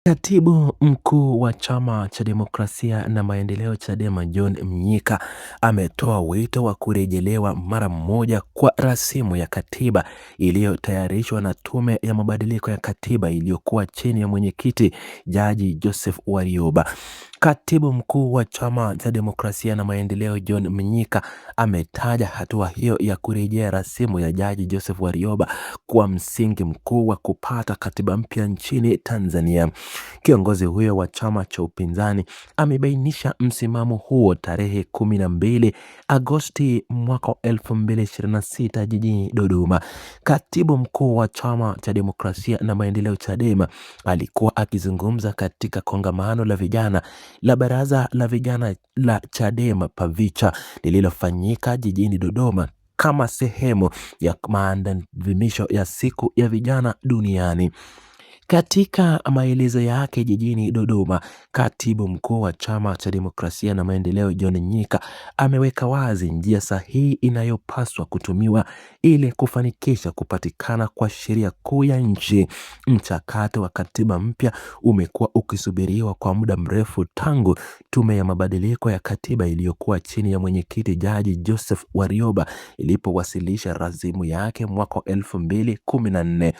Katibu mkuu wa Chama cha Demokrasia na Maendeleo Chadema John Mnyika ametoa wito wa kurejelewa mara moja kwa rasimu ya katiba iliyotayarishwa na Tume ya Mabadiliko ya Katiba iliyokuwa chini ya mwenyekiti Jaji Joseph Warioba. Katibu mkuu wa Chama cha Demokrasia na Maendeleo John Mnyika ametaja hatua hiyo ya kurejea rasimu ya Jaji Joseph Warioba kuwa msingi mkuu wa kupata katiba mpya nchini Tanzania. Kiongozi huyo wa chama cha upinzani amebainisha msimamo huo tarehe 12 Agosti mwaka 2026 jijini Dodoma. Katibu mkuu wa Chama cha Demokrasia na Maendeleo Chadema alikuwa akizungumza katika kongamano la vijana la Baraza la Vijana la Chadema Pavicha lililofanyika jijini Dodoma kama sehemu ya maadhimisho ya siku ya vijana duniani. Katika maelezo yake jijini Dodoma, katibu mkuu wa Chama cha Demokrasia na Maendeleo John Mnyika ameweka wazi njia sahihi inayopaswa kutumiwa ili kufanikisha kupatikana kwa sheria kuu ya nchi. Mchakato wa katiba mpya umekuwa ukisubiriwa kwa muda mrefu tangu Tume ya Mabadiliko ya Katiba iliyokuwa chini ya mwenyekiti Jaji Joseph Warioba ilipowasilisha rasimu yake mwaka 2014.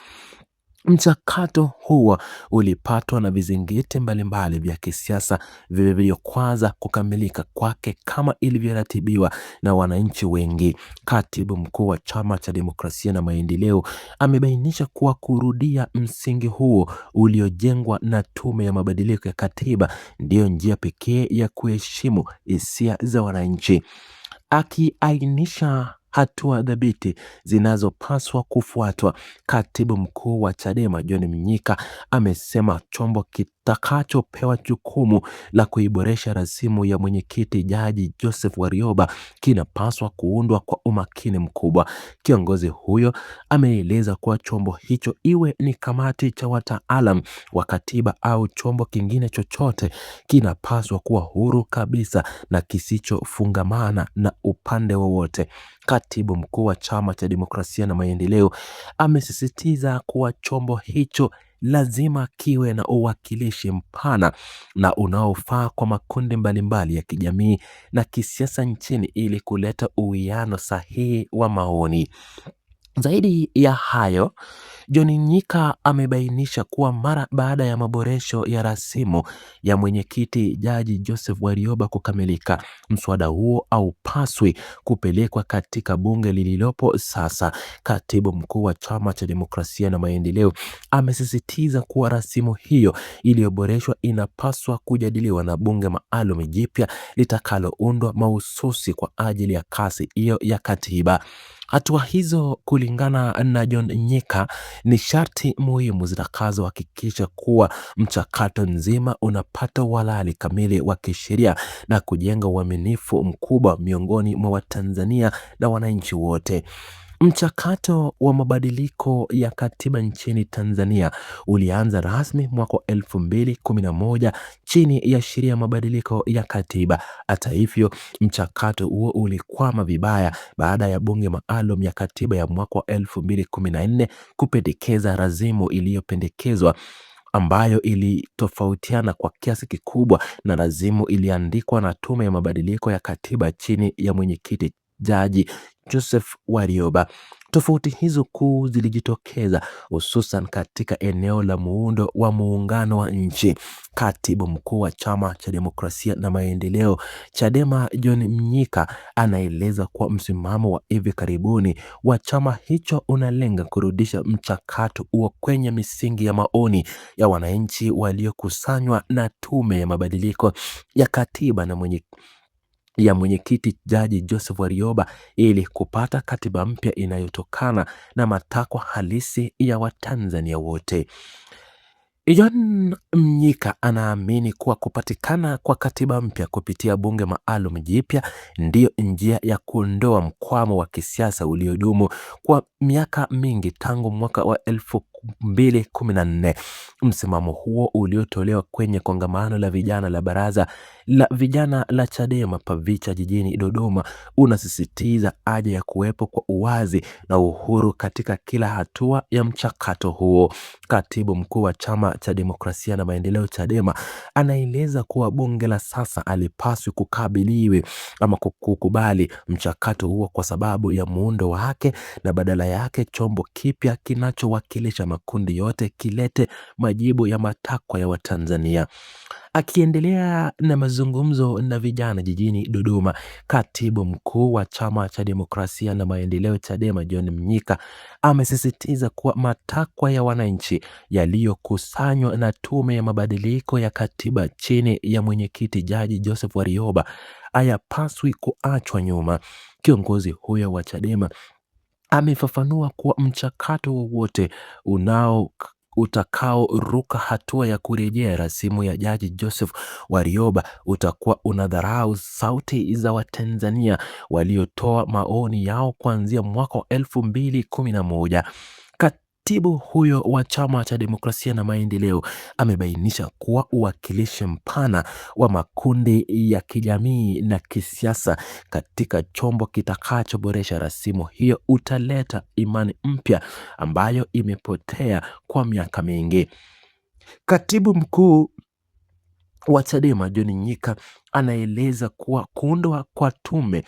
Mchakato huo ulipatwa na vizingiti mbalimbali vya kisiasa vilivyokwaza kukamilika kwake kama ilivyoratibiwa na wananchi wengi. Katibu mkuu wa Chama cha Demokrasia na Maendeleo amebainisha kuwa kurudia msingi huo uliojengwa na Tume ya Mabadiliko ya Katiba ndiyo njia pekee ya kuheshimu hisia za wananchi. Akiainisha hatua dhabiti zinazopaswa kufuatwa, katibu mkuu wa Chadema John Mnyika amesema chombo kitakachopewa jukumu la kuiboresha rasimu ya mwenyekiti Jaji Joseph Warioba kinapaswa kuundwa kwa umakini mkubwa. Kiongozi huyo ameeleza kuwa chombo hicho, iwe ni kamati cha wataalam wa katiba au chombo kingine chochote, kinapaswa kuwa huru kabisa na kisichofungamana na upande wowote. Katibu mkuu wa Chama cha Demokrasia na Maendeleo amesisitiza kuwa chombo hicho lazima kiwe na uwakilishi mpana na unaofaa kwa makundi mbalimbali ya kijamii na kisiasa nchini ili kuleta uwiano sahihi wa maoni. Zaidi ya hayo, John Mnyika amebainisha kuwa mara baada ya maboresho ya rasimu ya mwenyekiti Jaji Joseph Warioba kukamilika, mswada huo haupaswi kupelekwa katika bunge lililopo sasa. Katibu mkuu wa Chama cha Demokrasia na Maendeleo amesisitiza kuwa rasimu hiyo iliyoboreshwa inapaswa kujadiliwa na bunge maalum jipya litakaloundwa mahususi kwa ajili ya kasi hiyo ya katiba. Hatua hizo kulingana na John Mnyika ni sharti muhimu zitakazohakikisha kuwa mchakato nzima unapata uhalali kamili wa kisheria na kujenga uaminifu mkubwa miongoni mwa Watanzania na wananchi wote. Mchakato wa mabadiliko ya katiba nchini Tanzania ulianza rasmi mwaka 2011 chini ya sheria ya mabadiliko ya katiba. Hata hivyo, mchakato huo ulikwama vibaya baada ya bunge maalum ya katiba ya mwaka 2014 kupendekeza rasimu iliyopendekezwa ambayo ilitofautiana kwa kiasi kikubwa na rasimu iliandikwa na Tume ya Mabadiliko ya Katiba chini ya mwenyekiti Jaji Joseph Warioba. Tofauti hizo kuu zilijitokeza hususan katika eneo la muundo wa muungano wa nchi. Katibu mkuu wa Chama cha Demokrasia na Maendeleo Chadema John Mnyika anaeleza kuwa msimamo wa hivi karibuni wa chama hicho unalenga kurudisha mchakato huo kwenye misingi ya maoni ya wananchi waliokusanywa na Tume ya Mabadiliko ya Katiba na mwenyekiti Jaji Joseph Warioba ili kupata katiba mpya inayotokana na matakwa halisi ya Watanzania wote. John Mnyika anaamini kuwa kupatikana kwa katiba mpya kupitia bunge maalum jipya ndiyo njia ya kuondoa mkwamo wa kisiasa uliodumu kwa miaka mingi tangu mwaka wa 2014. Msimamo huo uliotolewa kwenye kongamano la vijana la baraza la vijana la Chadema Pavicha jijini Dodoma unasisitiza haja ya kuwepo kwa uwazi na uhuru katika kila hatua ya mchakato huo. Katibu mkuu wa Chama cha Demokrasia na Maendeleo Chadema anaeleza kuwa bunge la sasa alipaswi kukabiliwe ama kukubali mchakato huo kwa sababu ya muundo wake, na badala yake chombo kipya kinachowakilisha makundi yote kilete majibu ya matakwa ya Watanzania. Akiendelea na mazungumzo na vijana jijini Dodoma, katibu mkuu wa Chama cha Demokrasia na Maendeleo Chadema John Mnyika amesisitiza kuwa matakwa ya wananchi yaliyokusanywa na Tume ya Mabadiliko ya Katiba chini ya mwenyekiti Jaji Joseph Warioba hayapaswi kuachwa nyuma. Kiongozi huyo wa Chadema amefafanua kuwa mchakato wowote utakaoruka hatua ya kurejea rasimu ya Jaji Joseph Warioba utakuwa unadharau sauti za Watanzania waliotoa maoni yao kuanzia mwaka wa 2011. Katibu huyo wa Chama cha Demokrasia na Maendeleo amebainisha kuwa uwakilishi mpana wa makundi ya kijamii na kisiasa katika chombo kitakachoboresha rasimu hiyo utaleta imani mpya ambayo imepotea kwa miaka mingi. Katibu mkuu wa Chadema John Mnyika anaeleza kuwa kuundwa kwa tume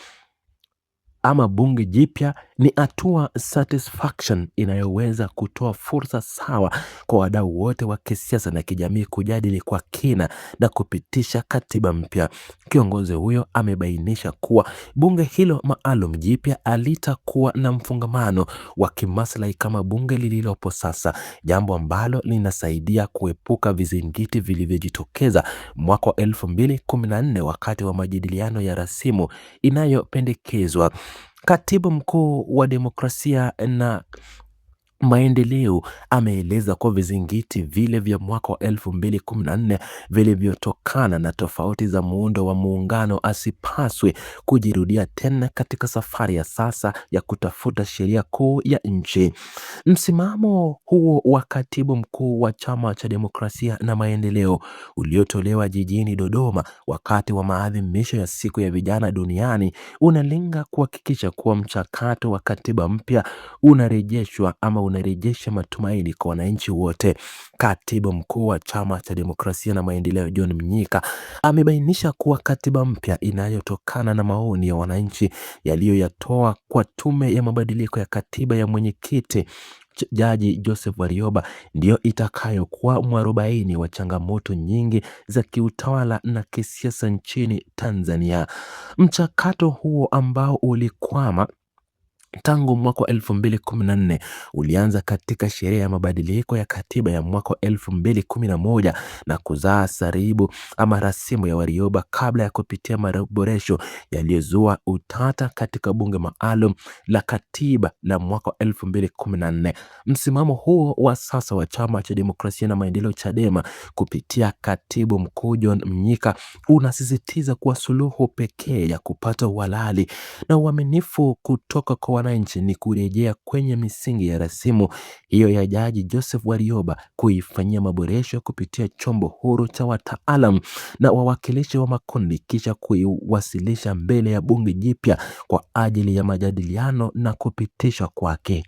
ama bunge jipya ni hatua satisfaction inayoweza kutoa fursa sawa kwa wadau wote wa kisiasa na kijamii kujadili kwa kina na kupitisha katiba mpya. Kiongozi huyo amebainisha kuwa bunge hilo maalum jipya halitakuwa na mfungamano wa kimaslahi kama bunge lililopo sasa, jambo ambalo linasaidia kuepuka vizingiti vilivyojitokeza mwaka wa 2014 wakati wa majadiliano ya rasimu inayopendekezwa. Katibu mkuu wa Demokrasia na Maendeleo ameeleza kuwa vizingiti vile vya mwaka wa 2014 vilivyotokana na tofauti za muundo wa muungano asipaswe kujirudia tena katika safari ya sasa ya kutafuta sheria kuu ya nchi. Msimamo huo wa katibu mkuu wa Chama cha Demokrasia na Maendeleo uliotolewa jijini Dodoma wakati wa maadhimisho ya Siku ya Vijana Duniani unalenga kuhakikisha kuwa mchakato wa katiba mpya unarejeshwa ama unarejesha matumaini kwa wananchi wote. Katibu mkuu wa Chama cha Demokrasia na Maendeleo John Mnyika amebainisha kuwa katiba mpya inayotokana na maoni ya wananchi yaliyoyatoa kwa Tume ya Mabadiliko ya Katiba ya mwenyekiti Jaji Joseph Warioba ndio itakayokuwa mwarobaini wa changamoto nyingi za kiutawala na kisiasa nchini Tanzania. Mchakato huo ambao ulikwama tangu mwaka wa 2014 ulianza katika sheria ya mabadiliko ya katiba ya mwaka wa 2011 na kuzaa saribu ama rasimu ya Warioba kabla ya kupitia maboresho yaliyozua utata katika bunge maalum la katiba la mwaka wa 2014. Msimamo huo wa sasa wa Chama cha Demokrasia na Maendeleo Chadema kupitia katibu mkuu John Mnyika unasisitiza kuwa suluhu pekee ya kupata uhalali na uaminifu kutoka kwa wananchi ni kurejea kwenye misingi ya rasimu hiyo ya Jaji Joseph Warioba, kuifanyia maboresho kupitia chombo huru cha wataalam na wawakilishi wa makundi, kisha kuiwasilisha mbele ya bunge jipya kwa ajili ya majadiliano na kupitishwa kwake.